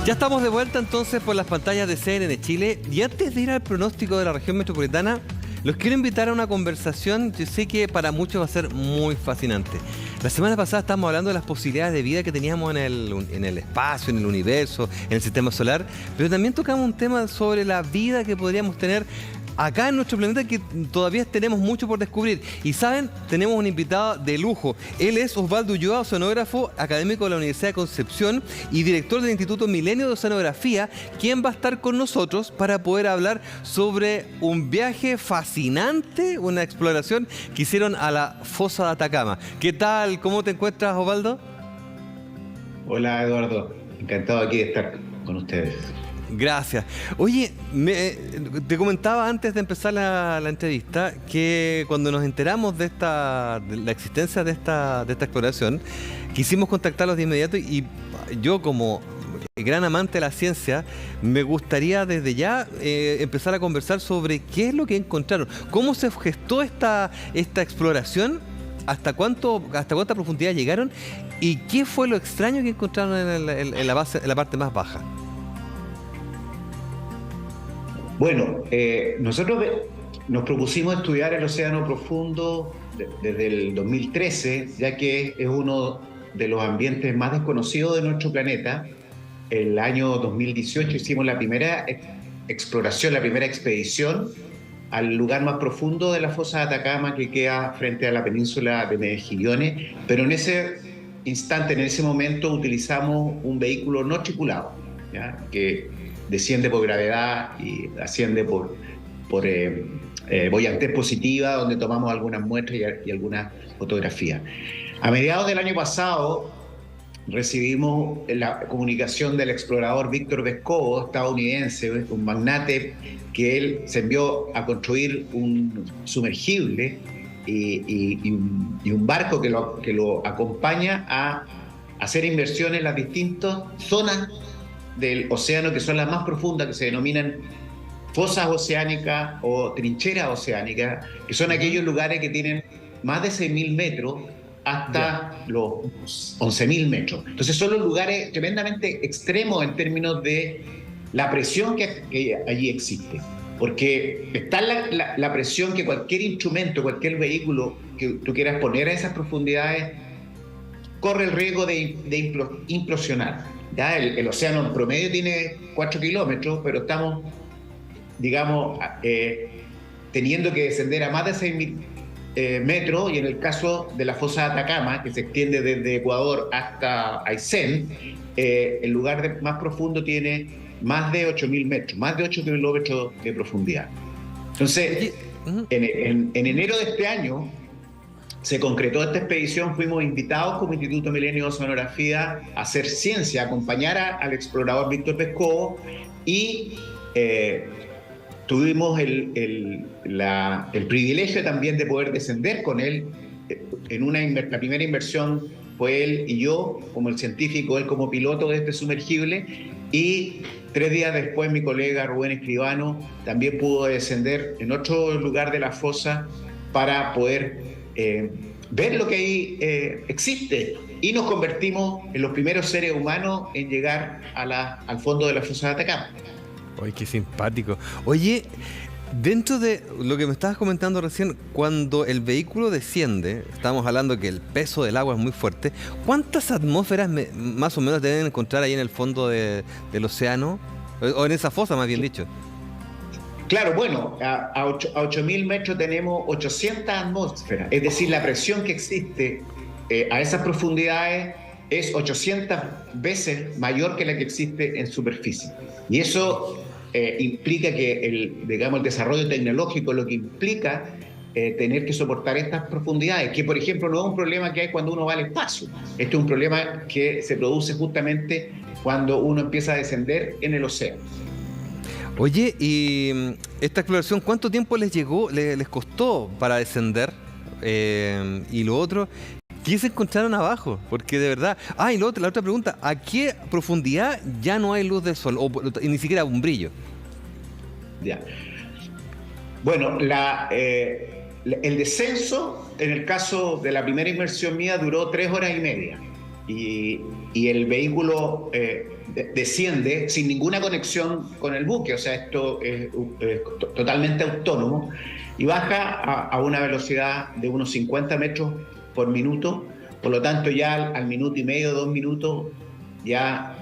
Ya estamos de vuelta entonces por las pantallas de CNN Chile y antes de ir al pronóstico de la región metropolitana, los quiero invitar a una conversación. Yo sé que para muchos va a ser muy fascinante. La semana pasada estábamos hablando de las posibilidades de vida que teníamos en el espacio, en el universo, en el sistema solar, pero también tocamos un tema sobre la vida que podríamos tener acá en nuestro planeta, que todavía tenemos mucho por descubrir. Y saben, tenemos un invitado de lujo. Él es Osvaldo Ulloa, oceanógrafo, académico de la Universidad de Concepción y director del Instituto Milenio de Oceanografía, quien va a estar con nosotros para poder hablar sobre un viaje fascinante, una exploración que hicieron a la fosa de Atacama. ¿Qué tal? ¿Cómo te encuentras, Osvaldo? Hola, Eduardo. Encantado aquí de estar con ustedes. Gracias. Oye, te comentaba antes de empezar la entrevista que cuando nos enteramos de la existencia de esta exploración, quisimos contactarlos de inmediato y yo, como gran amante de la ciencia, me gustaría desde ya empezar a conversar sobre qué es lo que encontraron, cómo se gestó esta exploración, hasta cuánta profundidad llegaron y qué fue lo extraño que encontraron en la parte más baja. Bueno, nosotros nos propusimos estudiar el océano profundo desde el 2013, ya que es uno de los ambientes más desconocidos de nuestro planeta. El año 2018 hicimos la primera exploración, la primera expedición al lugar más profundo de la fosa de Atacama, que queda frente a la península de Mejillones, pero en ese instante, en ese momento, utilizamos un vehículo no tripulado, ¿ya? Que desciende por gravedad y asciende por buoyantez positiva, donde tomamos algunas muestras y algunas fotografías. A mediados del año pasado recibimos la comunicación del explorador Víctor Vescovo, estadounidense, un magnate, que él se envió a construir un sumergible y un barco que lo acompaña a hacer inversiones en las distintas zonas del océano, que son las más profundas, que se denominan fosas oceánicas o trincheras oceánicas, que son aquellos lugares que tienen más de 6.000 metros hasta los 11.000 metros. Entonces son los lugares tremendamente extremos en términos de la presión que allí existe. Porque está la presión que cualquier instrumento, cualquier vehículo que tú quieras poner a esas profundidades, corre el riesgo de implosionar. Ya el océano en promedio tiene 4 kilómetros, pero estamos, digamos, teniendo que descender a más de 6.000 metros, y en el caso de la fosa de Atacama, que se extiende desde Ecuador hasta Aysén, el lugar más profundo tiene más de 8.000 metros, más de 8 kilómetros de profundidad. Entonces, en enero de este año se concretó esta expedición. Fuimos invitados como Instituto Milenio de Oceanografía a hacer ciencia, a acompañar al explorador Víctor Vescovo, y tuvimos el privilegio también de poder descender con él. La primera inversión fue él y yo como el científico, él como piloto de este sumergible, y 3 días después mi colega Rubén Escribano también pudo descender en otro lugar de la fosa para poder ver lo que ahí existe, y nos convertimos en los primeros seres humanos en llegar al fondo de la fosa de Atacama. Oye, qué simpático. Oye, dentro de lo que me estabas comentando recién, cuando el vehículo desciende, estamos hablando que el peso del agua es muy fuerte, ¿cuántas atmósferas más o menos deben encontrar ahí en el fondo del océano? O en esa fosa, más bien dicho. Claro, bueno, a 8.000 metros tenemos 800 atmósferas, es decir, la presión que existe a esas profundidades es 800 veces mayor que la que existe en superficie. Y eso implica que el desarrollo tecnológico, lo que implica tener que soportar estas profundidades, que por ejemplo no es un problema que hay cuando uno va al espacio. Este es un problema que se produce justamente cuando uno empieza a descender en el océano. Oye, y esta exploración, ¿cuánto tiempo les costó para descender? Y lo otro, ¿qué se encontraron abajo? Porque de verdad... y la otra pregunta, ¿a qué profundidad ya no hay luz del sol? O ni siquiera un brillo. Ya. Bueno, el descenso, en el caso de la primera inmersión mía, duró 3 horas y media. Y el vehículo desciende sin ninguna conexión con el buque, o sea, esto es totalmente autónomo, y baja a una velocidad de unos 50 metros por minuto. Por lo tanto, ya al minuto y medio, 2 minutos, ya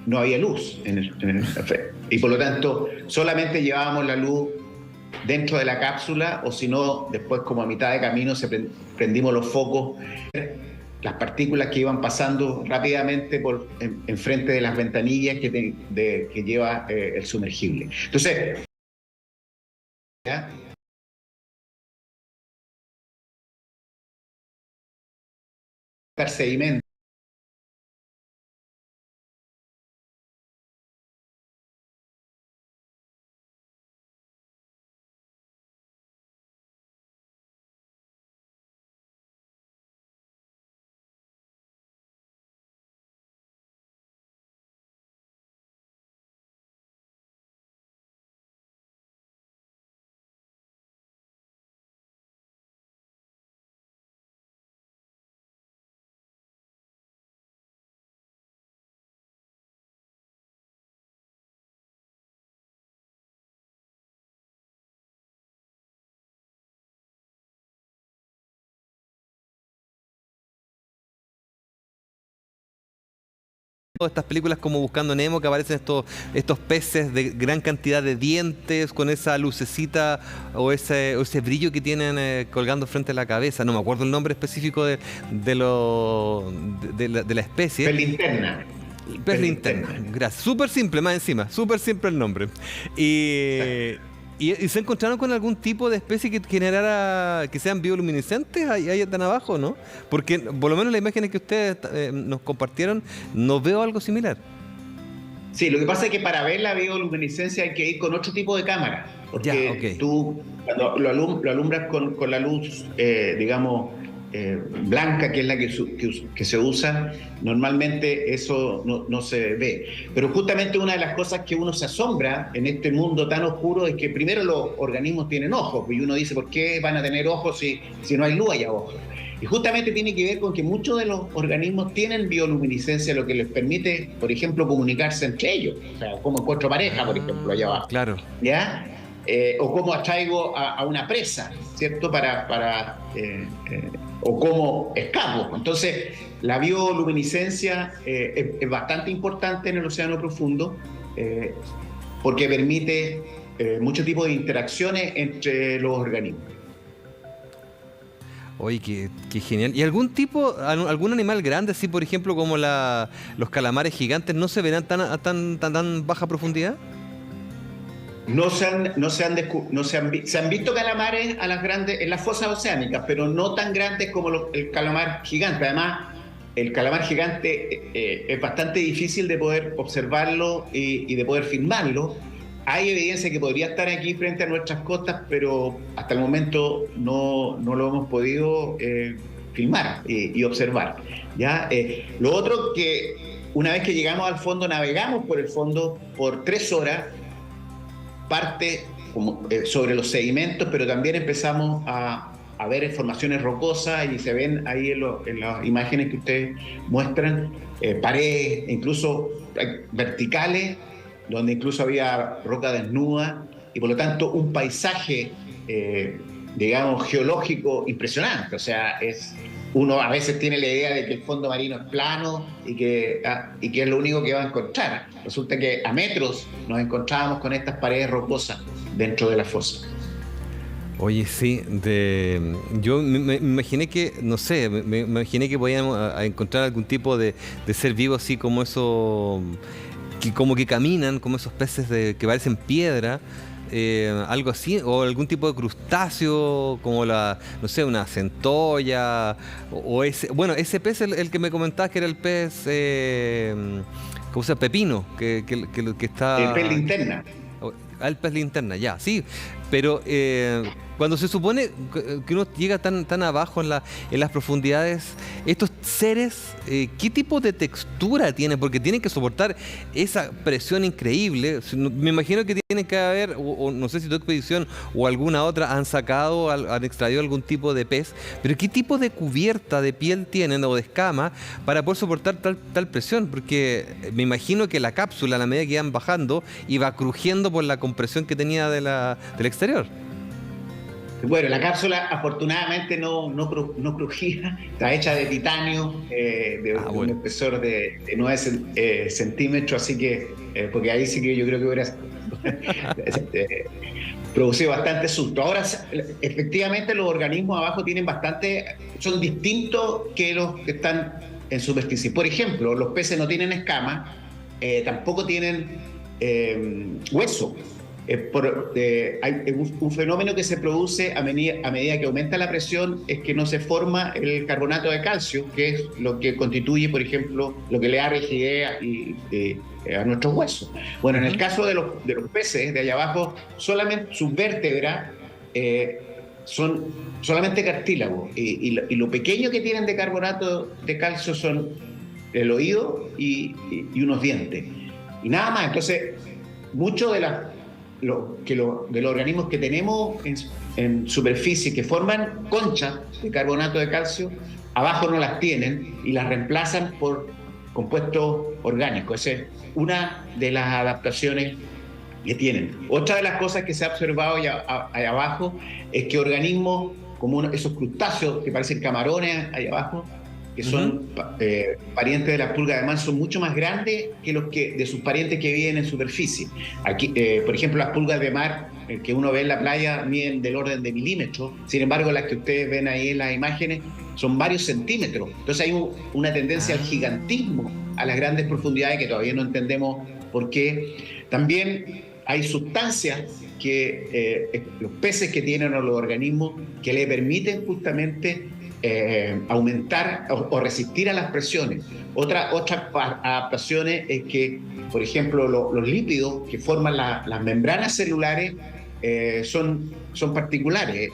no había luz en el café. Y por lo tanto, solamente llevábamos la luz dentro de la cápsula, o si no, después como a mitad de camino prendimos los focos, las partículas que iban pasando rápidamente enfrente de las ventanillas que lleva el sumergible. Entonces, ¿ya? Sedimento. Estas películas como Buscando Nemo, que aparecen estos peces de gran cantidad de dientes, con esa lucecita o ese brillo que tienen colgando frente a la cabeza. No me acuerdo el nombre específico de la especie. Pez linterna. Pez linterna, gracias. Súper simple, más encima, súper simple el nombre. ¿Y se encontraron con algún tipo de especie que generara, que sean bioluminiscentes ahí tan abajo, no? Porque por lo menos las imágenes que ustedes nos compartieron, no veo algo similar. Sí, lo que pasa es que para ver la bioluminiscencia hay que ir con otro tipo de cámara. Porque okay. Tú cuando lo alumbras con la luz, digamos, blanca, que es la que se usa, normalmente eso no se ve. Pero justamente una de las cosas que uno se asombra en este mundo tan oscuro es que primero los organismos tienen ojos, y uno dice, ¿por qué van a tener ojos si no hay luz allá abajo? Y justamente tiene que ver con que muchos de los organismos tienen bioluminiscencia, lo que les permite, por ejemplo, comunicarse entre ellos. O sea, como encuentro pareja, por ejemplo, allá abajo. Claro. ¿Ya? O cómo atraigo a una presa, ¿cierto? O cómo escapo. Entonces, la bioluminiscencia es bastante importante en el océano profundo porque permite muchos tipos de interacciones entre los organismos. Oye, qué genial. ¿Y algún animal grande, así por ejemplo como los calamares gigantes, no se verán tan baja profundidad? Se han visto calamares en las fosas oceánicas, pero no tan grandes como el calamar gigante. Además, el calamar gigante es bastante difícil de poder observarlo y de poder filmarlo. Hay evidencia que podría estar aquí frente a nuestras costas, pero hasta el momento no lo hemos podido filmar y observar. ¿Ya? Lo otro, que una vez que llegamos al fondo, navegamos por el fondo por 3 horas, parte sobre los sedimentos, pero también empezamos a ver formaciones rocosas, y se ven ahí en las imágenes que ustedes muestran, paredes incluso verticales, donde incluso había roca desnuda, y por lo tanto un paisaje, digamos, geológico impresionante. O sea, uno a veces tiene la idea de que el fondo marino es plano y que es lo único que va a encontrar. Resulta que a metros nos encontrábamos con estas paredes rocosas dentro de la fosa. Oye, sí, yo me imaginé que, no sé, me imaginé que podíamos encontrar algún tipo de ser vivo así como eso, como que caminan, como esos peces que parecen piedra. Algo así, o algún tipo de crustáceo, como no sé, una centolla, o ese pez, el que me comentabas que era el pez, ¿cómo se llama? Pepino, que está... El pez linterna. El pez linterna, ya, sí, pero Cuando se supone que uno llega tan abajo en las profundidades, estos seres, ¿qué tipo de textura tienen? Porque tienen que soportar esa presión increíble. Me imagino que tienen que haber, o no sé si tu expedición o alguna otra han sacado, han extraído algún tipo de pez, pero ¿qué tipo de cubierta de piel tienen o de escama para poder soportar tal presión? Porque me imagino que la cápsula, a la medida que iban bajando, iba crujiendo por la compresión que tenía del exterior. Bueno, la cápsula afortunadamente no crujía, está hecha de titanio, un espesor de 9 centímetros, así que, porque ahí sí que yo creo que hubiera producido bastante susto. Ahora, efectivamente, los organismos abajo son distintos que los que están en superficie. Por ejemplo, los peces no tienen escamas, tampoco tienen hueso. Hay un fenómeno que se produce a medida que aumenta la presión, es que no se forma el carbonato de calcio, que es lo que constituye, por ejemplo, lo que le da rigidez a nuestros huesos. Bueno, en el caso de los peces de allá abajo, solamente sus vértebras son solamente cartílago, y lo pequeño que tienen de carbonato de calcio son el oído y unos dientes, y nada más. Entonces, mucho de los organismos que tenemos en superficie que forman conchas de carbonato de calcio, abajo no las tienen y las reemplazan por compuestos orgánicos. Esa es una de las adaptaciones que tienen. Otra de las cosas que se ha observado allá abajo es que organismos como esos crustáceos que parecen camarones allá abajo, que son parientes de la pulga de mar, son mucho más grandes que los de sus parientes que viven en superficie. Aquí, por ejemplo, las pulgas de mar que uno ve en la playa miden del orden de milímetros, sin embargo las que ustedes ven ahí en las imágenes son varios centímetros. Entonces hay una tendencia al gigantismo a las grandes profundidades que todavía no entendemos por qué. También hay sustancias que los peces que tienen, o los organismos, que le permiten justamente aumentar o resistir a las presiones. Otras adaptaciones es que, por ejemplo, los lípidos que forman las membranas celulares son particulares,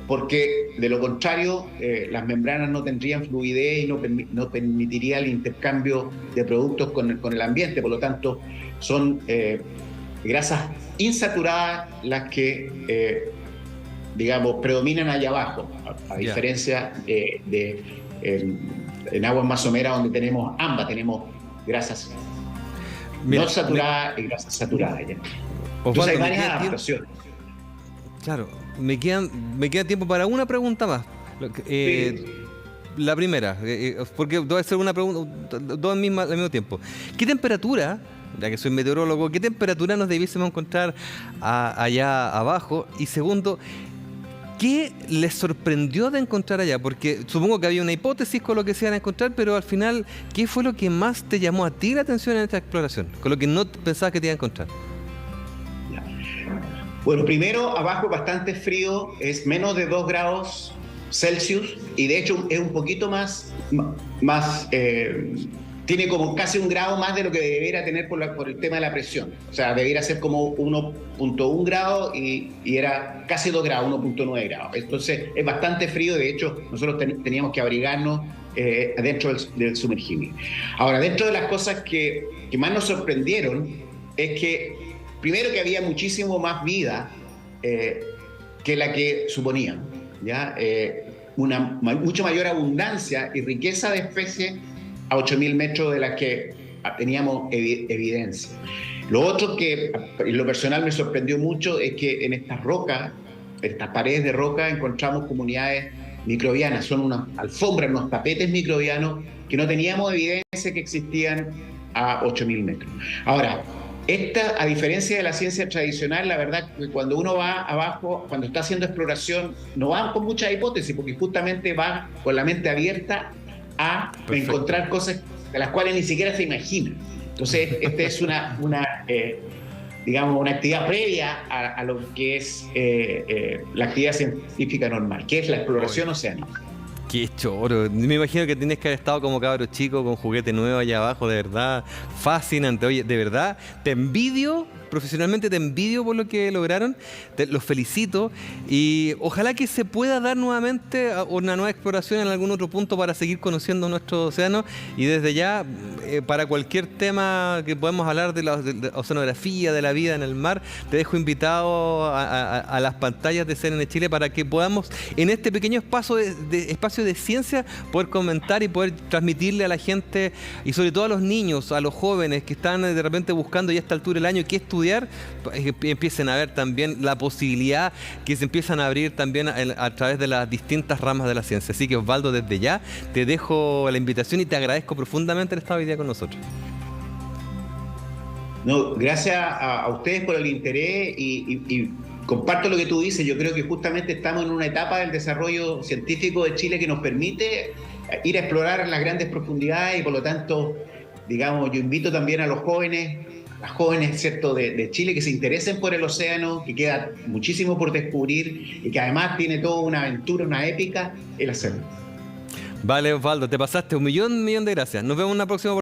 porque de lo contrario las membranas no tendrían fluidez y no permitiría el intercambio de productos con el ambiente. Por lo tanto, son grasas insaturadas las que predominan allá abajo, a diferencia en aguas más someras, donde tenemos ambas, tenemos grasas no saturadas y grasas saturadas. ¿Ya? Entonces hay varias adaptaciones. Claro, me queda tiempo para una pregunta más. Sí. La primera, porque voy a hacer una pregunta, dos al mismo tiempo. ¿Qué temperatura, ya que soy meteorólogo, qué temperatura nos debiésemos encontrar allá abajo? Y segundo, ¿qué les sorprendió de encontrar allá? Porque supongo que había una hipótesis con lo que se iban a encontrar, pero al final, ¿qué fue lo que más te llamó a ti la atención en esta exploración? Con lo que no pensabas que te iba a encontrar. Bueno, primero, abajo es bastante frío, es menos de 2 grados Celsius, y de hecho es un poquito más tiene como casi 1 grado más de lo que debería tener por el tema de la presión. O sea, debería ser como 1.1 grado y era casi 2 grados, 1.9 grados. Entonces es bastante frío. De hecho, nosotros teníamos que abrigarnos dentro del sumergible. Ahora, dentro de las cosas que más nos sorprendieron es que, primero, que había muchísimo más vida que la que suponían, ¿ya? Una mucho mayor abundancia y riqueza de especies a 8.000 metros de las que teníamos evidencia. Lo otro que en lo personal me sorprendió mucho es que en estas rocas, estas paredes de roca, encontramos comunidades microbianas. Son unas alfombras, unos tapetes microbianos que no teníamos evidencia que existían a 8.000 metros. Ahora, a diferencia de la ciencia tradicional, la verdad que cuando uno va abajo, cuando está haciendo exploración, no va con muchas hipótesis, porque justamente va con la mente abierta a encontrar cosas de las cuales ni siquiera se imagina. Entonces, esta es una actividad previa a lo que es la actividad científica normal, que es la exploración oceánica. Qué choro. Me imagino que tienes que haber estado como cabro chico con juguete nuevo allá abajo, de verdad, fascinante. Oye, de verdad, te envidio profesionalmente te envidio por lo que lograron, los felicito y ojalá que se pueda dar nuevamente una nueva exploración en algún otro punto para seguir conociendo nuestro océano y desde ya, para cualquier tema que podamos hablar de la oceanografía, de la vida en el mar, te dejo invitado a las pantallas de CNN Chile para que podamos en este pequeño espacio de ciencia poder comentar y poder transmitirle a la gente y sobre todo a los niños, a los jóvenes que están de repente buscando ya a esta altura del año qué estudiar, que empiecen a ver también la posibilidad que se empiezan a abrir también a través de las distintas ramas de la ciencia. Así que Osvaldo, desde ya te dejo la invitación y te agradezco profundamente el estar hoy día con nosotros. No, gracias a ustedes por el interés y comparto lo que tú dices. Yo creo que justamente estamos en una etapa del desarrollo científico de Chile que nos permite ir a explorar las grandes profundidades y por lo tanto, digamos, yo invito también a los jóvenes, las jóvenes, ¿cierto?, de Chile que se interesen por el océano, que queda muchísimo por descubrir y que además tiene toda una aventura, una épica, el hacerlo. Vale, Osvaldo, te pasaste un millón de gracias. Nos vemos en una próxima oportunidad.